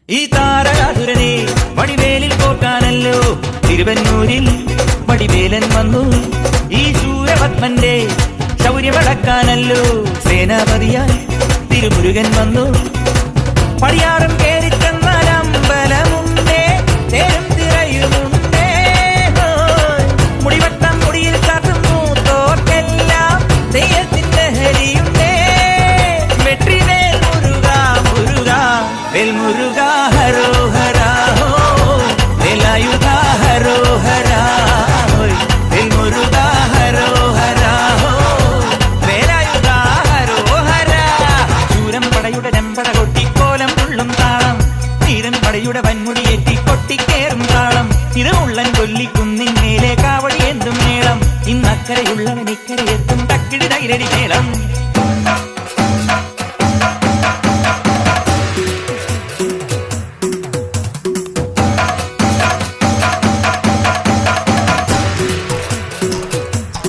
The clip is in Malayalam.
ഈ താരകാസുരനെ വടിവേലിൽ പോക്കാനല്ലോ തിരുവന്നൂരിൽ വടിവേലൻ വന്നു. ഈ ശൂരപത്മന്റെ ശൗര്യമടക്കാനല്ലോ സേനാപതിയായി തിരുമുരുകൻ വന്നു. പടിയാറും കേറിച്ചെന്നാൽ അമ്പലമുണ്ടേ, തേരും തിരയുമുണ്ടേ, മുടിവട്ടം മുടിയിൽ കാട്ടും മൂത്തോർക്കെല്ലാം തെയ്യത്തിന്റെ ഹരിയുണ്ടേ. വെട്രിവേൽ മുരുക മുരുക വേൽ മുരുക ഹരോഹര, വേലായുധ ഹരോഹര, വേൽ മുരുക ഹരോഹര, വേലായുധ ഹരോഹര. ശൂരം പടയുടെ രമ്പട കൊട്ടിക്കോലം തുള്ളും താളം, തീരൻ പടയുടെ വൻമുടിയേറ്റി കൊട്ടിക്കേറും താളം. ഇത് ഉള്ളൻ കൊല്ലിക്കുന്നിൻ മേലെ കാവടി എന്തും മേളം, ഇന്നക്കരയുള്ളവൻ ഇക്കരയെത്തും തക്കിടി തൈരടി മേളം.